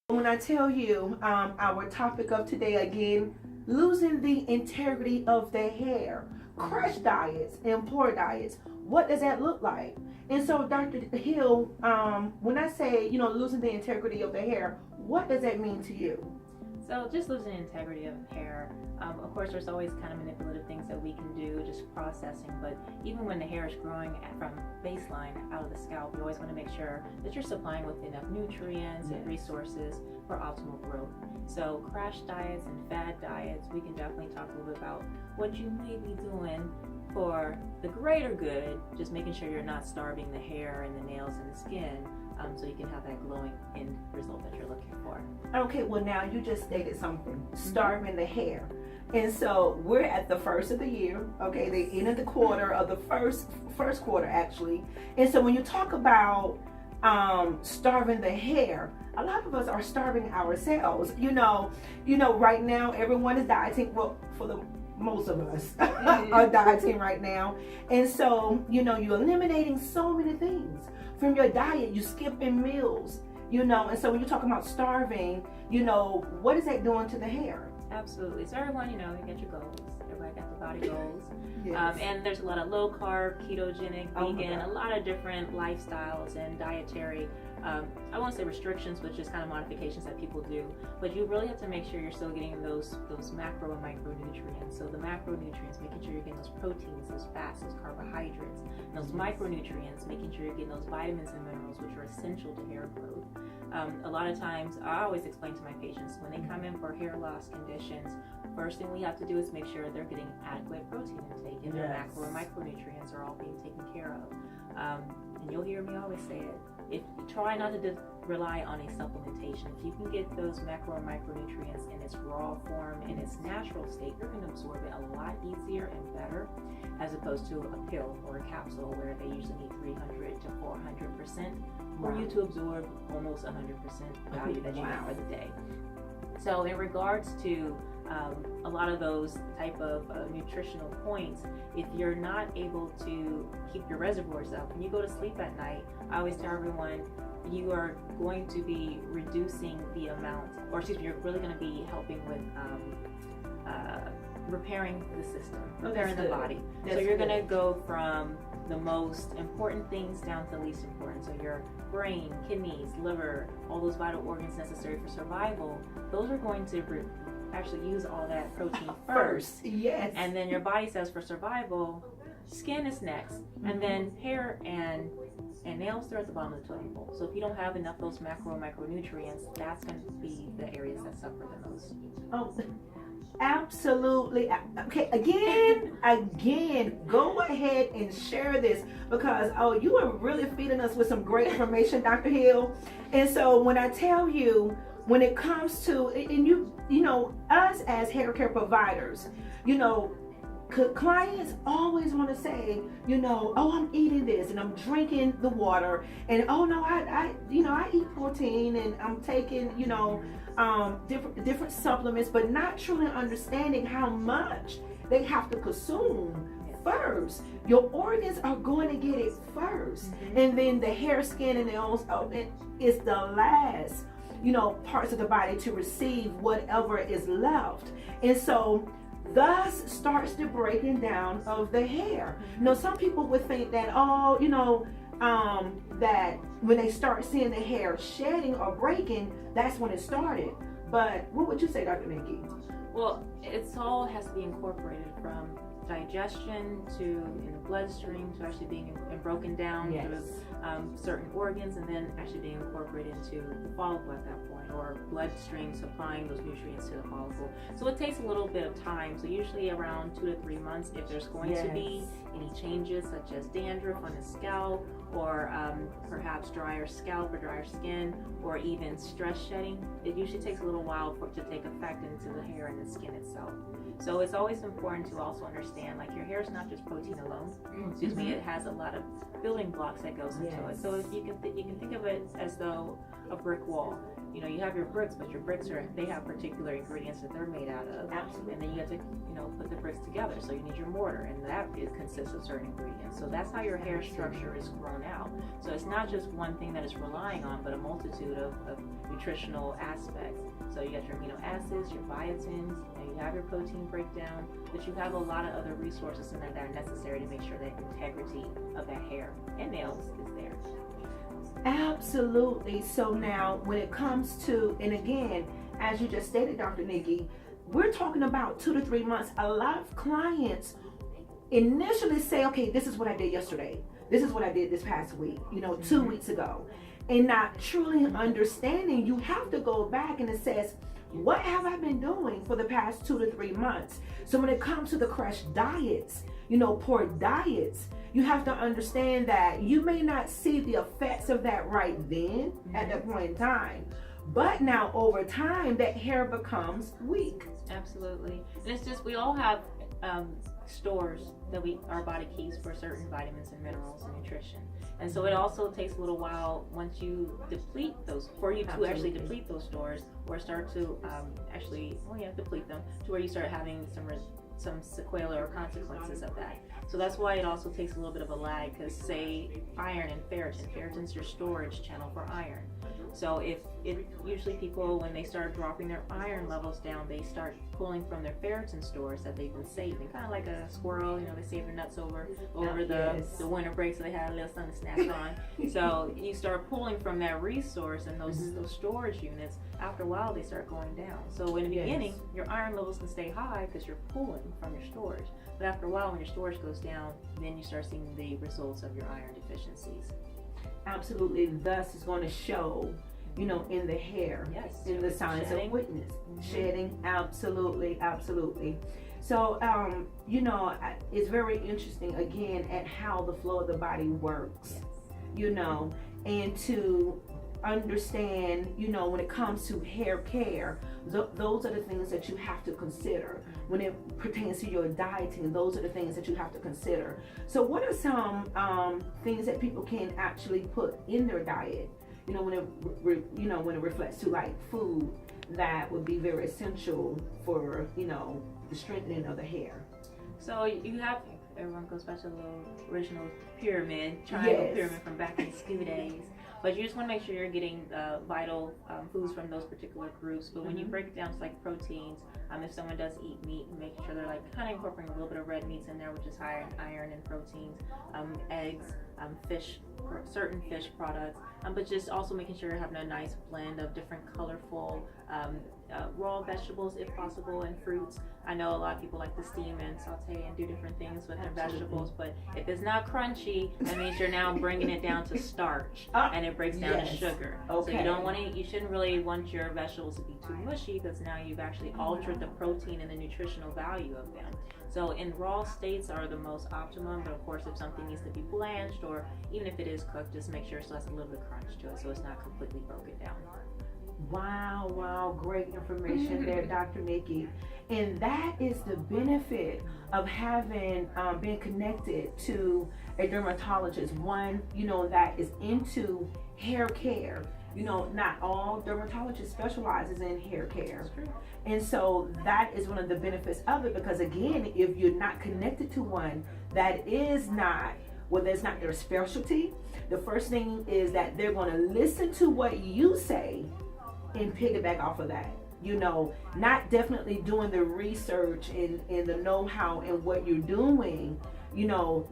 When I tell you our topic of today again, losing the integrity of the hair, crash diets and poor diets, what does that look like? And so, Dr. Hill, when I say, losing the integrity of the hair, what does that mean to you? So just losing integrity of hair, of course there's always kind of manipulative things that we can do, just processing, but even when the hair is growing from baseline out of the scalp, you always want to make sure that you're supplying with enough nutrients and resources for optimal growth. So crash diets and FAD diets, we can definitely talk a little bit about what you may be doing for the greater good, just making sure you're not starving the hair and the nails and the skin, so you can have that glowing end result that you're looking for. Okay, well now you just stated something, starving the hair. And so we're at the first of the year, okay, the end of the quarter of the first quarter actually. And so when you talk about starving the hair, a lot of us are starving ourselves. Right now everyone is dieting. Well, for the most of us are dieting right now. And so, you're eliminating so many things from your diet. You skipping meals, and so when you're talking about starving, what is that doing to the hair? Absolutely. So everyone, you get your goals. Everybody got the body goals. Yes. And there's a lot of low carb, ketogenic, vegan, a lot of different lifestyles and dietary, I won't say restrictions, but just kind of modifications that people do. But you really have to make sure you're still getting those macro and micronutrients. So the macronutrients, making sure you're getting those proteins, those fats, those carbohydrates. And those micronutrients, making sure you're getting those vitamins and minerals, which are essential to hair growth. A lot of times, I always explain to my patients, when they come in for hair loss conditions, first thing we have to do is make sure they're getting adequate protein intake and their macro and micronutrients are all being taken care of. And you'll hear me always say it, if you try not to rely on a supplementation, if you can get those macro and micronutrients in its raw form, in its natural state, you're going to absorb it a lot easier and better, as opposed to a pill or a capsule where they usually need 300 to 400% for you to absorb almost 100% value that you need for the day. So in regards to a lot of those type of nutritional points, if you're not able to keep your reservoirs up, when you go to sleep at night, I always tell everyone, you are going to be reducing the amount, you're really going to be helping with repairing the system, repairing the body. So you're going to go from the most important things down to the least important. So your brain, kidneys, liver, all those vital organs necessary for survival, those are going to actually use all that protein first. Yes. And then your body says for survival, skin is next, and then hair and nails, they're at the bottom of the totem pole. So if you don't have enough of those macro and micronutrients, that's going to be the areas that suffer the most. Oh, absolutely. Okay, again, go ahead and share this, because you are really feeding us with some great information, Dr. Hill. And so when I tell you, when it comes to, and us as hair care providers, clients always want to say, I'm eating this and I'm drinking the water, and no, I eat protein and I'm taking, different supplements, but not truly understanding how much they have to consume first. Your organs are going to get it first, and then the hair, skin, and nails is the last, parts of the body to receive whatever is left. And so thus starts the breaking down of the hair. Some people would think that, that when they start seeing the hair shedding or breaking, that's when it started. But what would you say, Dr. Nikki? Well, it's all has to be incorporated from digestion to in the bloodstream to actually being broken down to certain organs, and then actually being incorporated into the follicle at that point, or bloodstream supplying those nutrients to the follicle. So it takes a little bit of time. So usually around 2 to 3 months, if there's going to be any changes such as dandruff on the scalp, or perhaps drier scalp or drier skin, or even stress shedding, it usually takes a little while for it to take effect into the hair and the skin itself. So it's always important to also understand, like, your hair is not just protein alone. Excuse me, it has a lot of building blocks that goes into it. So if you can think of it as though a brick wall. You know, you have your bricks, but your bricks they have particular ingredients that they're made out of. Absolutely. And then you have to, put the bricks together. So you need your mortar, and that consists of certain ingredients. So that's how your hair structure is grown out. So it's not just one thing that it's relying on, but a multitude of nutritional aspects. So you got your amino acids, your biotins, and you have your protein breakdown, but you have a lot of other resources in there that are necessary to make sure that integrity of that hair and nails is there. Absolutely. So now when it comes to, and again, as you just stated, Dr. Nikki, we're talking about 2 to 3 months. A lot of clients initially say, okay, this is what I did yesterday. This is what I did this past week, 2 weeks ago. And not truly understanding, you have to go back and it says, what have I been doing for the past 2 to 3 months? So when it comes to the crash diets, poor diets, you have to understand that you may not see the effects of that right then at that point in time. But now over time, that hair becomes weak. Absolutely. And it's just, we all have stores that our body keeps for certain vitamins and minerals and nutrition. And so it also takes a little while once you deplete those, for you to actually deplete those stores, or start to deplete them, to where you start having some sequelae or consequences of that. So that's why it also takes a little bit of a lag, because say iron and ferritin's your storage channel for iron. So usually people, when they start dropping their iron levels down, they start pulling from their ferritin stores that they've been saving, kind of like a squirrel, they save their nuts over the winter break, so they had a little something to snack on. So you start pulling from that resource, and those storage units, after a while, they start going down. So in the beginning, your iron levels can stay high because you're pulling from your storage. But after a while, when your storage goes down, then you start seeing the results of your iron deficiencies. Absolutely. Thus, it's going to show, in the hair, in the signs of weakness, shedding. Absolutely, absolutely. So, it's very interesting again at how the flow of the body works, and to understand, when it comes to hair care, those are the things that you have to consider. When it pertains to your dieting, those are the things that you have to consider. So what are some things that people can actually put in their diet, when it reflects to like food that would be very essential for, the strengthening of the hair? So you have, everyone goes back to the original triangle pyramid from back in school days. But you just want to make sure you're getting vital foods from those particular groups. But when you break it down to like proteins, if someone does eat meat, making sure they're like kind of incorporating a little bit of red meats in there, which is higher in iron and proteins, eggs, fish, certain fish products, but just also making sure you're having a nice blend of different colorful raw vegetables if possible, and fruits. I know a lot of people like to steam and saute and do different things with their vegetables, but if it's not crunchy, that means you're now bringing it down to starch, and it breaks down to sugar. So you shouldn't really want your vegetables to be too mushy, because now you've actually altered the protein and the nutritional value of them. So in raw states are the most optimum, but of course if something needs to be blanched, or even if it is cooked, just make sure it still has a little bit of crunch to it, so it's not completely broken down. Wow, great information there, Dr. Nikki. And that is the benefit of having been connected to a dermatologist, one, that is into hair care. Not all dermatologists specializes in hair care. And so that is one of the benefits of it, because again, if you're not connected to one that is not, that's not their specialty, the first thing is that they're going to listen to what you say and piggyback off of that. Not definitely doing the research and the know-how and what you're doing,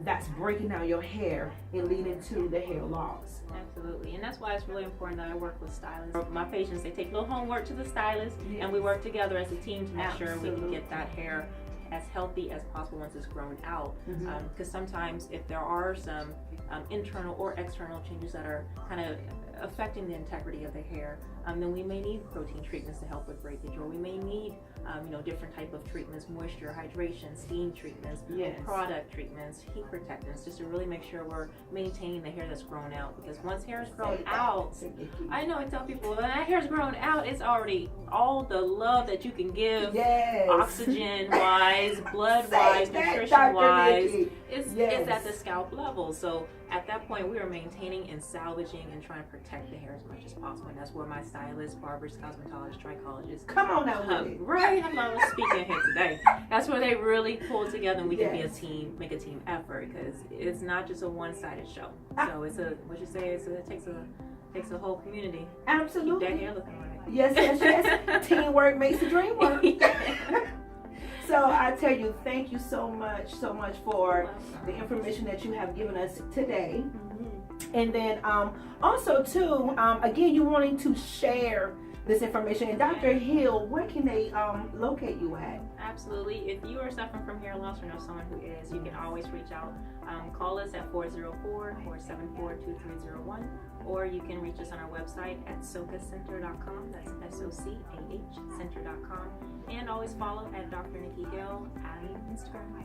that's breaking down your hair and leading to the hair loss. Absolutely. And that's why it's really important that I work with stylists. My patients, they take a little homework to the stylist, and we work together as a team to make sure we can get that hair as healthy as possible once it's grown out. Because sometimes if there are some internal or external changes that are kind of affecting the integrity of the hair, then we may need protein treatments to help with breakage, or we may need different type of treatments, moisture, hydration, steam treatments, Yes. product treatments, heat protectants, just to really make sure we're maintaining the hair that's grown out. Because once hair is grown out, I know I tell people when that hair's grown out, it's already all the love that you can give, Yes. oxygen wise, blood wise, nutrition wise, it's at the scalp level. So at that point, we are maintaining and salvaging and trying to protect the hair as much as possible. And that's where my stylist, barbers, cosmetologists, trichologists come on now with it. right, I'm not speaking here today. That's where they really pull together and we can be a Yes. team, make a team effort, because it's not just a one-sided show. So it's a, what you say, it takes a whole community. Absolutely. Keep that hair looking right. Yes. Teamwork makes the dream work. So I tell you, thank you so much for the information that you have given us today. And then also too, again, you wanting to share this information. And Dr. Hill, where can they locate you at? Absolutely. If you are suffering from hair loss or know someone who is, you can always reach out. Call us at 404-474-2301, or you can reach us on our website at socacenter.com. That's SOCAH center.com. And always follow at Dr. Nikki Hill on Instagram.